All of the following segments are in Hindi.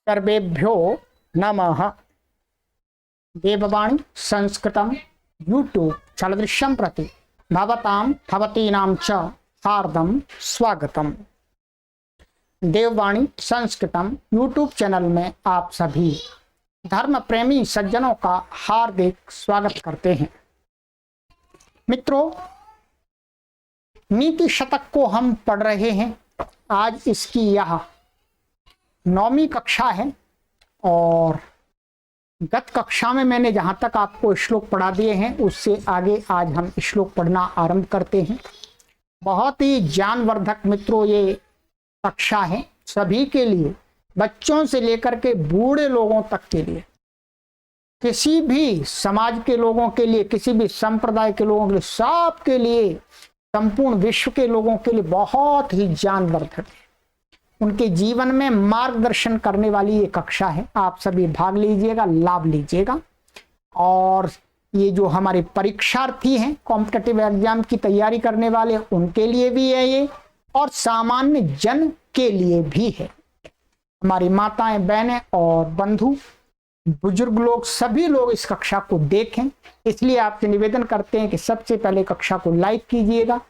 सर्वेभ्यो नमः। देववाणी संस्कृतम यूट्यूब चलदृश्यं प्रति भवतां भवतीनां च हार्दं स्वागतम। देववाणी संस्कृतम यूट्यूब चैनल में आप सभी धर्म प्रेमी सज्जनों का हार्दिक स्वागत करते हैं। मित्रों, नीति शतक को हम पढ़ रहे हैं। आज इसकी यह 9वीं कक्षा है और गत कक्षा में मैंने जहां तक आपको श्लोक पढ़ा दिए हैं उससे आगे आज हम श्लोक पढ़ना आरंभ करते हैं। बहुत ही ज्ञानवर्धक मित्रों ये कक्षा है सभी के लिए, बच्चों से लेकर के बूढ़े लोगों तक के लिए, किसी भी समाज के लोगों के लिए, किसी भी संप्रदाय के लोगों के लिए, सब के लिए, संपूर्ण विश्व के लोगों के लिए बहुत ही ज्ञानवर्धक है। उनके जीवन में मार्गदर्शन करने वाली ये कक्षा है। आप सभी भाग लीजिएगा, लाभ लीजिएगा। और ये जो हमारे परीक्षार्थी हैं, कॉम्पिटिटिव एग्जाम की तैयारी करने वाले, उनके लिए भी है ये, और सामान्य जन के लिए भी है। हमारी माताएं, बहनें और बंधु, बुजुर्ग लोग, सभी लोग इस कक्षा को देखें। इसलिए आपसे निवेदन करते हैं कि सबसे पहले कक्षा को लाइक कीजिएगा,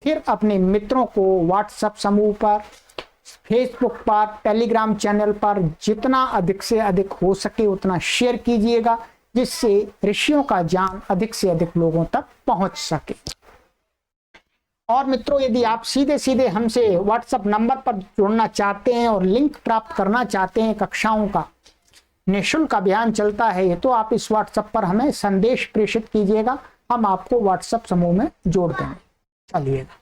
फिर अपने मित्रों को व्हाट्सएप समूह पर, फेसबुक पर, टेलीग्राम चैनल पर जितना अधिक से अधिक हो सके उतना शेयर कीजिएगा, जिससे ऋषियों का ज्ञान अधिक से अधिक लोगों तक पहुंच सके। और मित्रों, यदि आप सीधे सीधे हमसे व्हाट्सएप नंबर पर जुड़ना चाहते हैं और लिंक प्राप्त करना चाहते हैं, कक्षाओं का निःशुल्क अभियान चलता है, तो आप इस व्हाट्सएप पर हमें संदेश प्रेषित कीजिएगा, हम आपको व्हाट्सएप समूह में जोड़ देंगे। चलिएगा,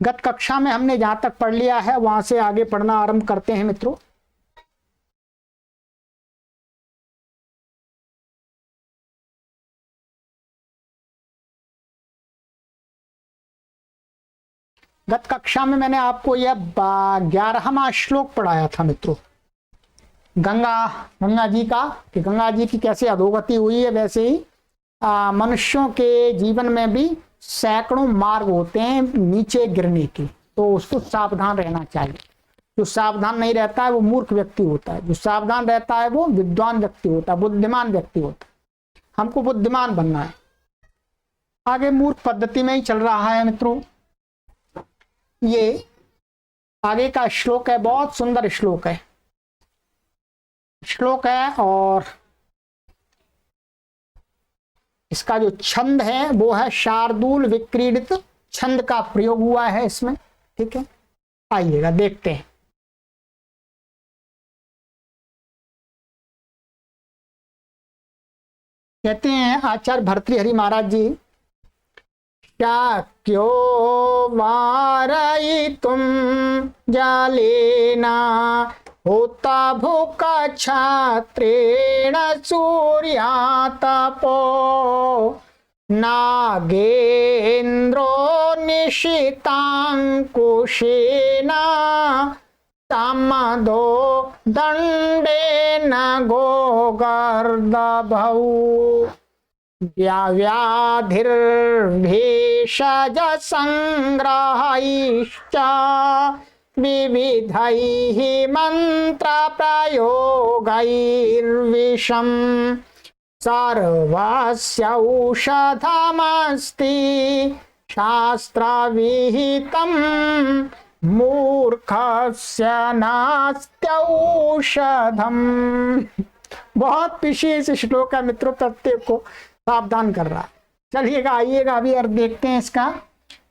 गत कक्षा में हमने जहां तक पढ़ लिया है वहां से आगे पढ़ना आरंभ करते हैं। मित्रों, गत कक्षा में मैंने आपको यह 11वां श्लोक पढ़ाया था मित्रों, गंगा जी का, कि गंगा जी की कैसे अधोगति हुई है। वैसे ही मनुष्यों के जीवन में भी सैकड़ों मार्ग होते हैं नीचे गिरने के, तो उसको सावधान रहना चाहिए। जो सावधान नहीं रहता है वो मूर्ख व्यक्ति होता है, जो सावधान रहता है वो विद्वान व्यक्ति होता है, बुद्धिमान व्यक्ति होता है। हमको बुद्धिमान बनना है, आगे मूर्ख पद्धति में ही चल रहा है। मित्रों, ये आगे का श्लोक है, बहुत सुंदर श्लोक है और इसका जो छंद है वो है शार्दूल विक्रीडित छंद का प्रयोग हुआ है इसमें। ठीक है, आइएगा देखते हैं। कहते हैं आचार्य भर्तृहरि महाराज जी, शाक्यो वारयितुं जालेना होता भूका छात्रेण सूर्यातपो नागेन्द्रो निशितांकुशेन तामदो दंडेन गोगर्दभौ व्याधिर्भेषज संग्रहैश्च विविधैः मंत्र प्रयोगैर्विषम् सर्वस्य औषधमस्ति शास्त्रविहितं मूर्खस्य नास्त्यौषधम्। बहुत विशेष श्लोक है मित्रों, प्रत्येक को सावधान कर रहा है। चलिएगा, आइएगा अभी और देखते हैं इसका।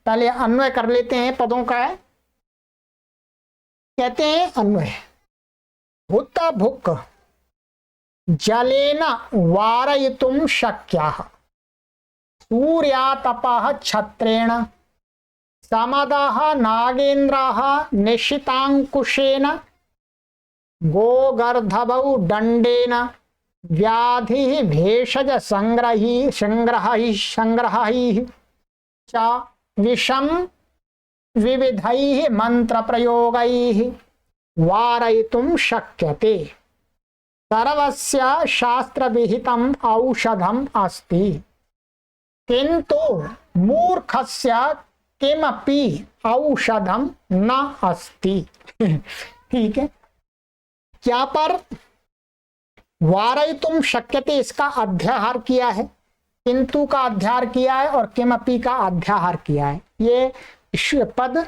पहले अन्वय कर लेते हैं पदों का है। कहते हैं अन्वय, भूत भुक् जलेन वारयितुं शक्यः सूर्यातपः छत्रेण समदः नागेन्द्रः निशितांकुशेन गोगर्धभौ दंडेन व्याधिः भेषज संग्रहैः च विषम विविधैः मंत्र प्रयोगैः वारयितुं शक्यते सर्वस्य शास्त्र विहितम् औषधम् अस्ति किंतु मूर्खस्य किमपि औषधम न अस्ति। ठीक है, क्या पर वारयितुम शक्यते इसका अध्याहार किया है, किंतु का अध्याहार किया है और किमपि का अध्याहार किया है। ये पद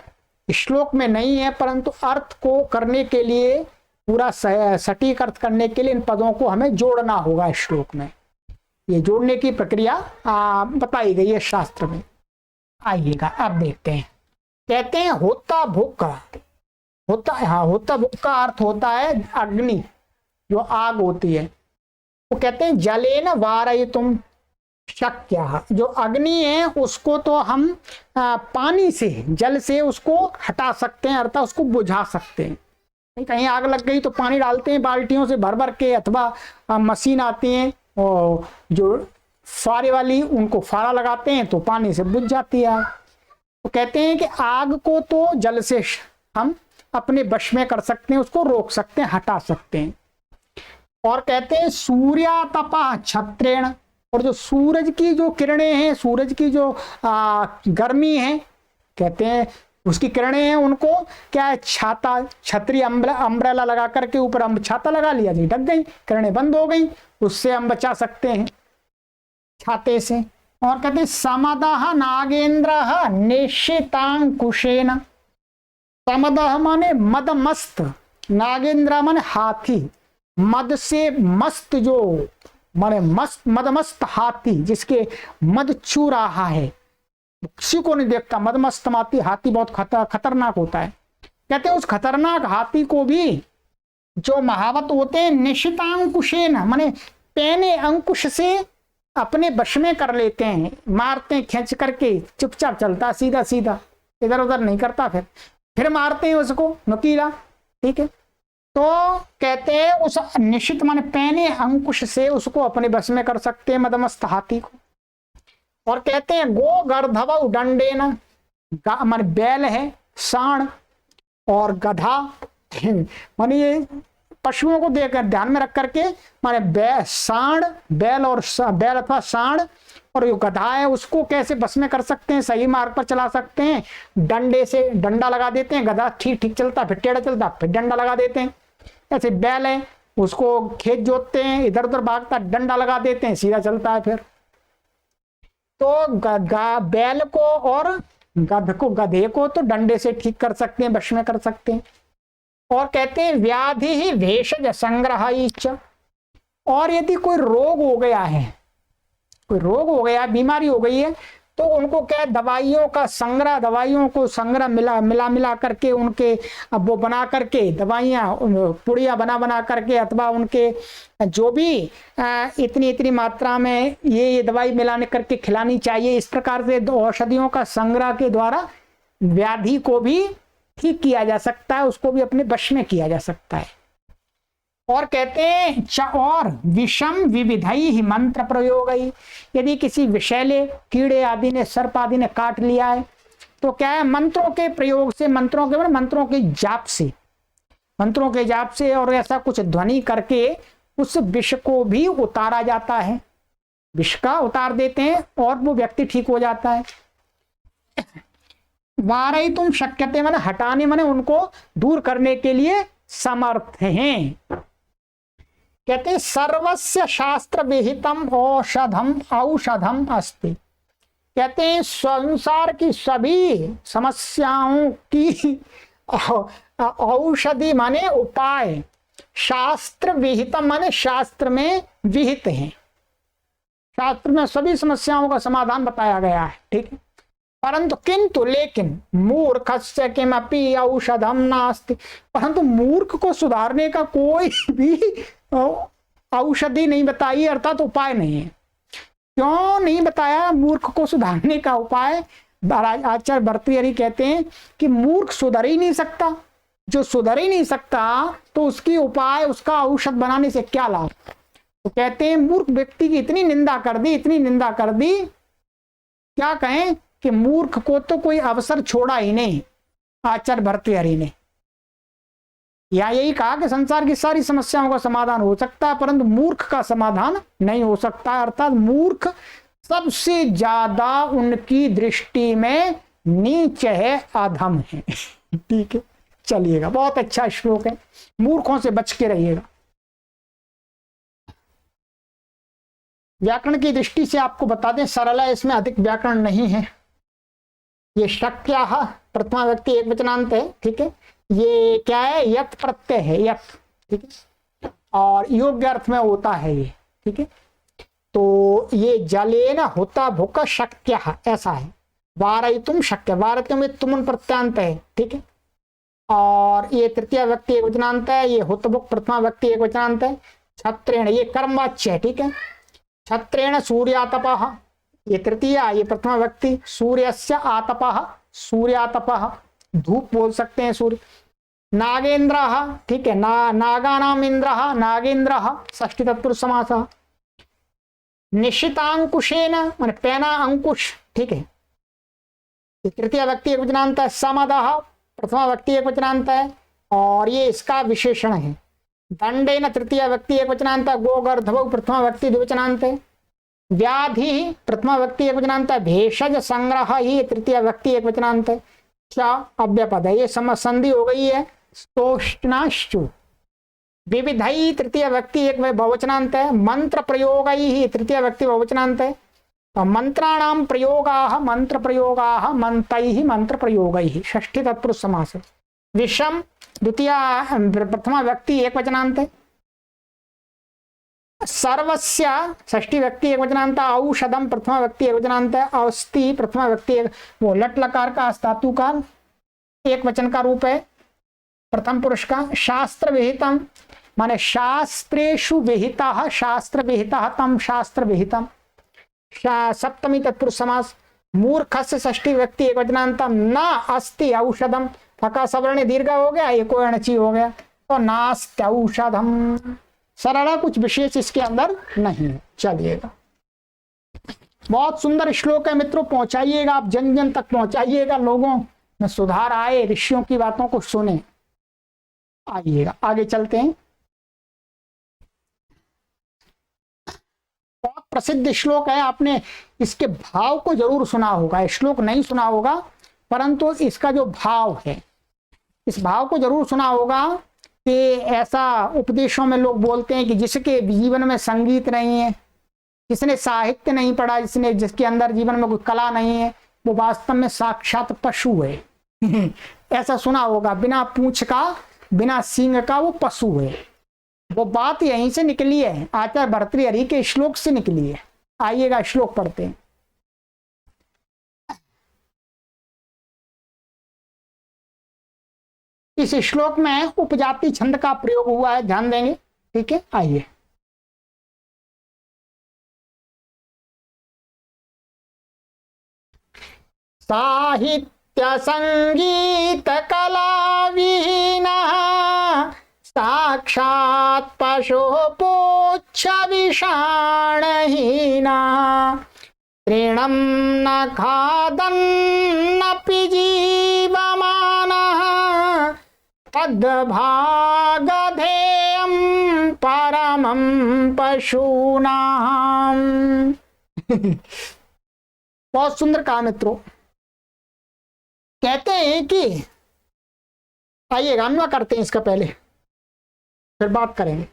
श्लोक में नहीं है, परंतु अर्थ को करने के लिए, पूरा सटीक अर्थ करने के लिए इन पदों को हमें जोड़ना होगा श्लोक में। ये जोड़ने की प्रक्रिया बताई गई है शास्त्र में। आइएगा अब देखते हैं। कहते हैं होता भोग का, होता भोग का अर्थ होता है अग्नि, जो आग होती है। वो कहते हैं जलेन वारयितुम शक्य, जो अग्नि है उसको तो हम पानी से, जल से उसको हटा सकते हैं, अर्थात उसको बुझा सकते हैं। कहीं आग लग गई तो पानी डालते हैं बाल्टियों से भर भर के, अथवा मशीन आती है और जो फारे वाली, उनको फारा लगाते हैं तो पानी से बुझ जाती है आग। तो कहते हैं कि आग को तो जल से हम अपने वश में कर सकते हैं, उसको रोक सकते हैं, हटा सकते हैं। और कहते हैं सूर्यातपा छत्रेण, और जो सूरज की जो किरणें हैं, सूरज की जो गर्मी है, कहते हैं उसकी किरणें हैं, उनको क्या है, छाता, छतरी, अम्ब्रेला लगा करके ऊपर छाता लगा लिया जी, ढक गई, किरणें बंद हो गई, उससे हम बचा सकते हैं छाते से। और कहते हैं समदह नागेंद्र निशितांकुशेन, समदह माने मदमस्त, नागेंद्र माने हाथी, मद से मस्त, जो माने मस्त, मदमस्त हाथी, जिसके मद चू रहा है, किसी को नहीं देखता, मदमस्त हाथी बहुत खतरनाक होता है। कहते हैं उस खतरनाक हाथी को भी जो महावत होते हैं निशितांकुशेन, माने पैने अंकुश से अपने वश में कर लेते हैं, मारते हैं खींच करके, चुपचाप चलता सीधा सीधा, इधर उधर नहीं करता, फिर मारते हैं उसको नुकीला। ठीक है, तो कहते हैं उस निश्चित माने पैने अंकुश से उसको अपने बस में कर सकते हैं, मदमस्त हाथी को। और कहते हैं गो गर्धव डंडेन, माने बैल है, सांड और गधा माने ये पशुओं को देकर ध्यान में रख करके, माने सांड, बैल और बैल अथवा सांड, और जो गधा है उसको कैसे बस में कर सकते हैं, सही मार्ग पर चला सकते हैं, डंडे से डंडा लगा देते हैं, गधा ठीक ठीक चलता, फिर टेढ़ा चलता, फिर डंडा लगा देते हैं। ऐसे बैल है, उसको खेत जोतते हैं, इधर उधर भागता, डंडा लगा देते हैं, सीधा चलता है। फिर तो बैल को और गधे को तो डंडे से ठीक कर सकते हैं, वश में कर सकते हैं। और कहते हैं व्याधि ही भेषज संग्रह, और यदि कोई रोग हो गया है, कोई रोग हो गया, बीमारी हो गई है, तो उनको क्या दवाइयों का संग्रह, दवाइयों को संग्रह मिला करके, उनके अब वो बना करके दवाइयाँ पुड़िया बना करके, अथवा उनके जो भी इतनी मात्रा में ये दवाई मिलाने करके खिलानी चाहिए। इस प्रकार से औषधियों का संग्रह के द्वारा व्याधि को भी ठीक किया जा सकता है, उसको भी अपने वश में किया जा सकता है। और कहते हैं और विषम विविधई मंत्र प्रयोग, यदि किसी विषैले कीड़े आदि ने, सर्प आदि ने काट लिया है, तो क्या है, मंत्रों के प्रयोग से, मंत्रों के जाप से, मंत्रों के जाप से और ऐसा कुछ ध्वनि करके उस विष को भी उतारा जाता है, विष का उतार देते हैं और वो व्यक्ति ठीक हो जाता है। वारयितुम शक्यते माने हटाने, माने उनको दूर करने के लिए समर्थ हैं। कहते हैं सर्वस्य शास्त्र विहितम औषधम अस्ति, कहते हैं संसार की सभी समस्याओं की औषधि माने उपाय, शास्त्र विहितम माने शास्त्र में विहित हैं, शास्त्र में सभी समस्याओं का समाधान बताया गया है। ठीक है, परंतु किंतु लेकिन मूर्खस्य किमपि औषधम नास्ति, परंतु मूर्ख को सुधारने का कोई भी औषधि नहीं बताई, अर्थात उपाय नहीं है। क्यों नहीं बताया मूर्ख को सुधारने का उपाय? आचार्य भर्तृहरि कहते हैं कि मूर्ख सुधर ही नहीं सकता, जो सुधर ही नहीं सकता तो उसकी उपाय, उसका औषध बनाने से क्या लाभ। तो कहते हैं मूर्ख व्यक्ति की इतनी निंदा कर दी, इतनी निंदा कर दी, क्या कहें कि मूर्ख को तो कोई अवसर छोड़ा ही नहीं आचार्य भर्तृहरि ने। या यही कहा कि संसार की सारी समस्याओं का समाधान हो सकता है, परंतु मूर्ख का समाधान नहीं हो सकता, अर्थात मूर्ख सबसे ज्यादा उनकी दृष्टि में नीच है, अधम है। ठीक है, चलिएगा, बहुत अच्छा श्लोक है, मूर्खों से बच के रहिएगा। व्याकरण की दृष्टि से आपको बता दें, सरल है, इसमें अधिक व्याकरण नहीं है। ये शक्यः प्रथमा व्यक्ति एक वचनांत है, ठीक है। ये क्या है, यत प्रत्यय है, यत, ठीक है, और योग्य अर्थ में होता है ये, ठीक है। तो ये जलेन होता भुक शक्यः ऐसा है। वारयितुम शक्य, वारयितुम में तुम प्रत्यांत है, ठीक है। और ये तृतीय व्यक्ति एक वचनांत है, ये हुतभुक प्रथमा व्यक्ति एक वचनांत है। छत्रेण ये कर्मवाच्य है, ठीक है। छत्रेण सूर्यातपः ये तृतीय, ये प्रथमा व्यक्ति। सूर्यस्य आतपः सूर्यातपः धूप बोल सकते हैं, सूर्य। नागेन्द्रः, ठीक है, नागानाम इंद्रः नागेन्द्रः षष्ठी तत्पुरुष समासः। निशितांकुशेन माने पैना अंकुश, ठीक है, ये तृतीय व्यक्ति एक वचनांत है। समदः प्रथमा व्यक्ति एक वचनांत है, और ये इसका विशेषण है। दंडेन तृतीय व्यक्ति एक वचनांत है। गोगर्धवौ प्रथमा व्यक्ति द्विवचनांत है। व्याधि प्रथमा व्यक्ति एक वचनांत है। भेषज संग्रह ही तृतीय व्यक्ति एक वचनांत है। क्या अव्यपद है, ये संधि हो गई है। स्तोष्णाश्चु विविधई तृतीय व्यक्ति एक बहुवचनांत है। मंत्र प्रयोग ही तृतीय व्यक्ति बहुवचनांत है। मंत्राणाम प्रयोगाः मंत्र प्रयोगाः मंतैः मंत्र प्रयोगैः षष्ठी तत्पुरुष समास है। विषम द्वितीय प्रथमा व्यक्ति एक वचनांत है। सर्वस्य षष्ठी व्यक्ति एक वचनांत। औषधम प्रथमा व्यक्ति एक वचनांत है। औस्ति प्रथमा व्यक्ति एक, वो लट लकार का धातु का एक वचन का रूप है प्रथम पुरुष का। शास्त्र विहितम माने शास्त्रेषु विहितः, शास्त्र विहितः तम शास्त्र विहितम सप्तमी तत्पुरुष समास। मूर्खस्य षष्ठी व्यक्ति एक वचनांतम। न अस्ति औषधम, फका सवर्ण दीर्घ हो गया, एक अणची हो गया, तो नास्ति औषधम। सरल, कुछ विशेष इसके अंदर नहीं है। चलिएगा, बहुत सुंदर श्लोक है मित्रों, पहुंचाइएगा आप, जन जन तक पहुंचाइएगा, लोगों में सुधार आए, ऋषियों की बातों को सुने। आइएगा आगे चलते हैं। बहुत प्रसिद्ध श्लोक है, आपने इसके भाव को जरूर सुना होगा, श्लोक नहीं सुना होगा, परंतु इसका जो भाव है, इस भाव को जरूर सुना होगा कि ऐसा उपदेशों में लोग बोलते हैं कि जिसके जीवन में संगीत नहीं है, जिसने साहित्य नहीं पढ़ा, जिसके अंदर जीवन में कोई कला नहीं है, वो वास्तव में साक्षात पशु है। ऐसा सुना होगा, बिना पूंछ का बिना सींग का वो पशु है। वो बात यहीं से निकली है, आचार्य भर्तृहरि के श्लोक से निकली है। आइएगा श्लोक पढ़ते हैं। इस श्लोक में उपजाति छंद का प्रयोग हुआ है, ध्यान देंगे, ठीक है। आइए, साहित्य संगीत कला विहीनः साक्षात् पशु पुच्छ विषाणहीना तृणं न खादन्नपि जीवमानः तद्भागधेयं परमं पशूनाम्। बहुत सुंदर कहा मित्रों। कहते हैं कि आइए अन्वय करते हैं इसका, पहले फिर बात करेंगे।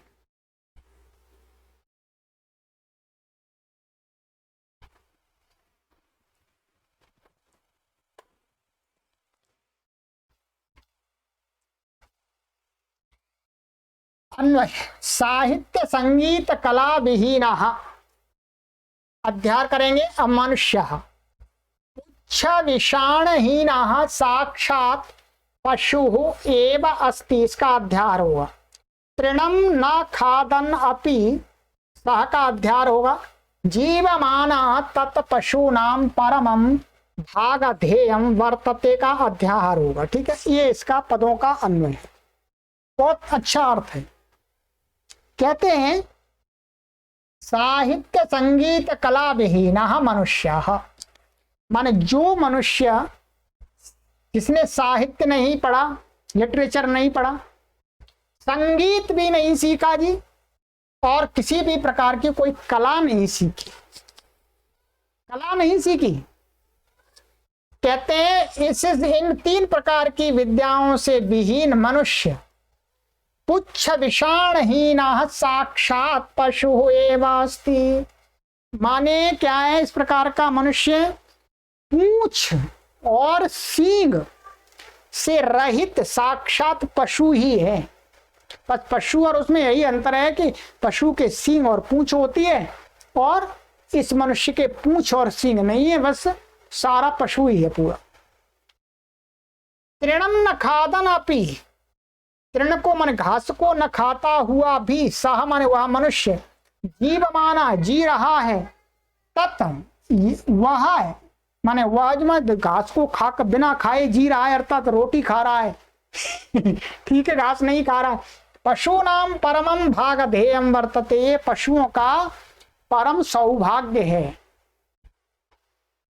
अन्वय, साहित्य संगीत कला विहीनः, अध्याय करेंगे अमनुष्यः, पुच्छ विषाणहीनः साक्षात् पशुः एव अस्ति, इसका अध्याय होगा। तृणम न खादन अपि, सह का अध्याय होगा। जीवमाना तत् पशूनाम परमम भागधेयम वर्तते का अध्याय होगा, ठीक है। ये इसका पदों का अन्वय है, बहुत अच्छा अर्थ है। कहते हैं साहित्य संगीत कला विहीनः मनुष्यः, माने जो मनुष्य जिसने साहित्य नहीं पढ़ा, लिटरेचर नहीं पढ़ा, संगीत भी नहीं सीखा जी, और किसी भी प्रकार की कोई कला नहीं सीखी, कला नहीं सीखी, कहते हैं इन 3 प्रकार की विद्याओं से विहीन मनुष्य पुच्छ विषाणहीन साक्षात पशु एवास्ति। माने क्या है, इस प्रकार का मनुष्य पूंछ और सींग से रहित साक्षात पशु ही है। बस पशु और उसमें यही अंतर है कि पशु के सींग और पूंछ होती है और इस मनुष्य के पूंछ और सींग नहीं है, बस सारा पशु ही है पूरा। तृणम न खादन अपि, तृण को मन घास को न खाता हुआ भी सह माने वह मनुष्य जीवमाना जी रहा है, तत्म वह है माने वह जो घास को खा कर बिना खाए जी रहा है, अर्थात रोटी खा रहा है ठीक है, घास नहीं खा रहा है। पशु नाम परमम भागधेयम वर्तते, पशुओं का परम सौभाग्य है,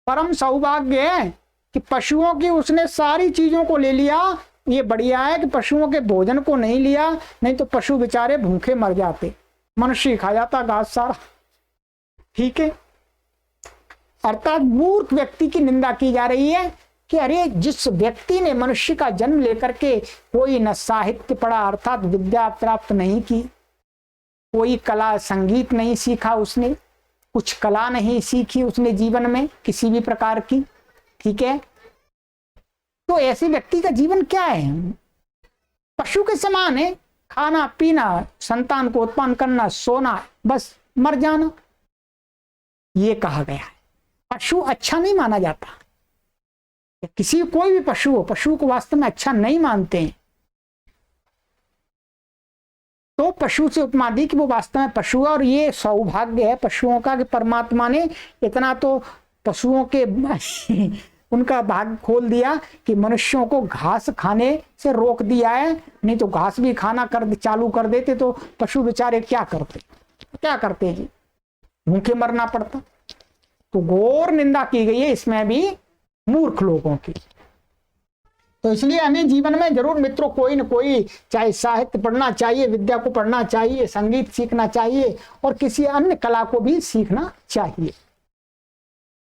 परम सौभाग्य है कि पशुओं की उसने सारी चीजों को ले लिया। ये बढ़िया है कि पशुओं के भोजन को नहीं लिया, नहीं तो पशु बेचारे भूखे मर जाते, मनुष्य खा जाता घास सारा। ठीक है, अर्थात मूर्ख व्यक्ति की निंदा की जा रही है कि अरे जिस व्यक्ति ने मनुष्य का जन्म लेकर के कोई न साहित्य पढ़ा अर्थात विद्या प्राप्त नहीं की, कोई कला संगीत नहीं सीखा, उसने कुछ कला नहीं सीखी उसने जीवन में किसी भी प्रकार की, ठीक है, तो ऐसे व्यक्ति का जीवन क्या है, पशु के समान है। खाना पीना, संतान को उत्पन्न करना, सोना, बस मर जाना, ये कहा गया है। पशु अच्छा नहीं माना जाता, किसी कोई भी पशु हो, पशु को वास्तव में अच्छा नहीं मानते हैं। तो पशु से उपमा दी कि वो वास्तव में पशु है और ये सौभाग्य है पशुओं का कि परमात्मा ने इतना तो पशुओं के उनका भाग खोल दिया कि मनुष्यों को घास खाने से रोक दिया है, नहीं तो घास भी खाना चालू कर देते तो पशु बेचारे क्या करते जी, भूखे मरना पड़ता। तो घोर निंदा की गई है इसमें भी मूर्ख लोगों की। तो इसलिए हमें जीवन में जरूर मित्रों कोई न कोई चाहे साहित्य पढ़ना चाहिए, विद्या को पढ़ना चाहिए, संगीत सीखना चाहिए और किसी अन्य कला को भी सीखना चाहिए।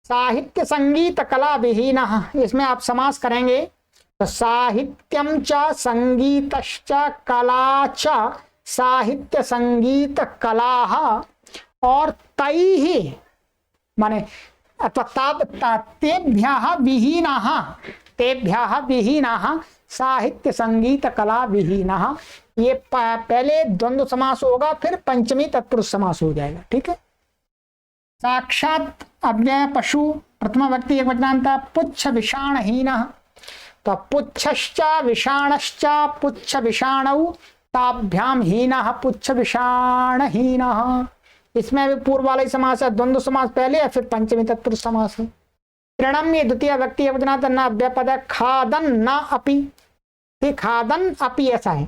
साहित्य संगीत कला विहीन, इसमें आप समास करेंगे तो साहित्यम च संगीतश्च कला च साहित्य संगीत कला और तैहि माने तेभ्यः विहीनः साहित्य संगीत कला विहीनः। ये पहले द्वंद्व समास होगा फिर पंचमी तत्पुरुष समास हो जाएगा। ठीक है, साक्षात अव्यय पशु प्रथमा व्यक्ति एक वचनांत पुच्छ विषाणहीनः, तो पुच्छश्च विषाणश्च पुच्छ विषाणौ ताभ्याम हीनः पुच्छ विषाणहीनः। इसमें भी पूर्व वाला ही समास है, द्वंद्व समास पहले है फिर पंचमी तत्पुरुष समास है। तृणम ये द्वितीय व्यक्ति वचनांत न अव्ययपद है, खादन न अपि, ठीक, खादन अपि ऐसा है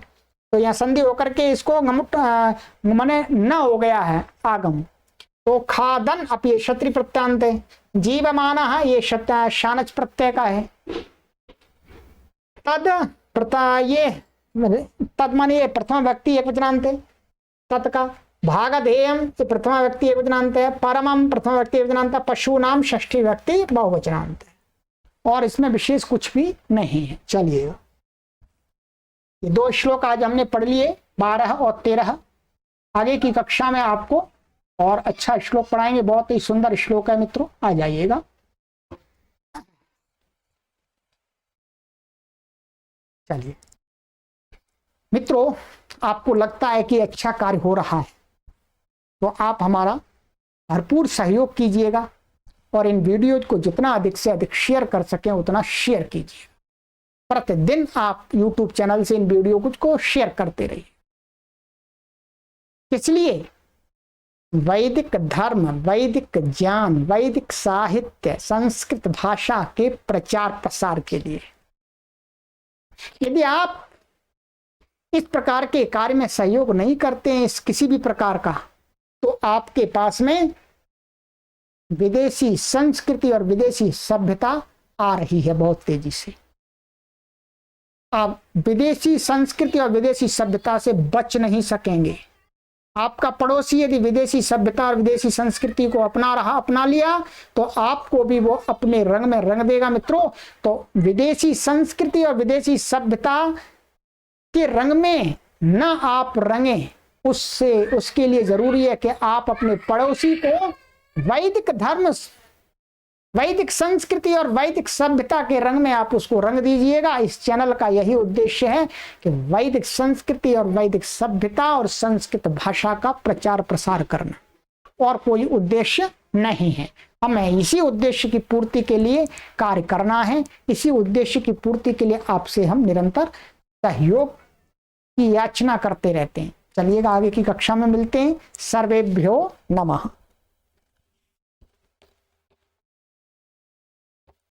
तो यहाँ संधि होकर के इसको मने न हो गया है आगम, तो खादन अपि क्षत्रि प्रत्यांत है। जीवमान ये शानच प्रत्यय का है। तद माने ये प्रथम व्यक्ति एक वचनांत है, तत् का भागधेयम ये प्रथमा व्यक्ति एक वचनांत है, परमम प्रथमा व्यक्ति एक वचनांत, पशु नाम षष्ठी व्यक्ति बहुवचनांत है और इसमें विशेष कुछ भी नहीं है। चलिए ये 2 श्लोक आज हमने पढ़ लिए 12 और 13। आगे की कक्षा में आपको और अच्छा श्लोक पढ़ाएंगे, बहुत ही सुंदर श्लोक है मित्रों, आ जाइएगा। चलिए मित्रों, आपको लगता है कि अच्छा कार्य हो रहा है तो आप हमारा भरपूर सहयोग कीजिएगा और इन वीडियो को जितना अधिक से अधिक शेयर कर सकें उतना शेयर कीजिए। प्रतिदिन आप YouTube चैनल से इन वीडियो को शेयर करते रहिए। इसलिए वैदिक धर्म, वैदिक ज्ञान, वैदिक साहित्य, संस्कृत भाषा के प्रचार प्रसार के लिए यदि आप इस प्रकार के कार्य में सहयोग नहीं करते हैं इस किसी भी प्रकार का, तो आपके पास में विदेशी संस्कृति और विदेशी सभ्यता आ रही है बहुत तेजी से। आप विदेशी संस्कृति और विदेशी सभ्यता से बच नहीं सकेंगे। आपका पड़ोसी यदि विदेशी सभ्यता और विदेशी संस्कृति को अपना लिया तो आपको भी वो अपने रंग में रंग देगा मित्रों। तो विदेशी संस्कृति और विदेशी सभ्यता के रंग में न आप रंगे, उसके लिए जरूरी है कि आप अपने पड़ोसी को वैदिक धर्म, वैदिक संस्कृति और वैदिक सभ्यता के रंग में आप उसको रंग दीजिएगा। इस चैनल का यही उद्देश्य है कि वैदिक संस्कृति और वैदिक सभ्यता और संस्कृत भाषा का प्रचार प्रसार करना, और कोई उद्देश्य नहीं है। हमें इसी उद्देश्य की पूर्ति के लिए कार्य करना है। इसी उद्देश्य की पूर्ति के लिए आपसे हम निरंतर सहयोग की याचना करते रहते हैं। चलिएगा आगे की कक्षा में मिलते हैं। सर्वेभ्यो नमः।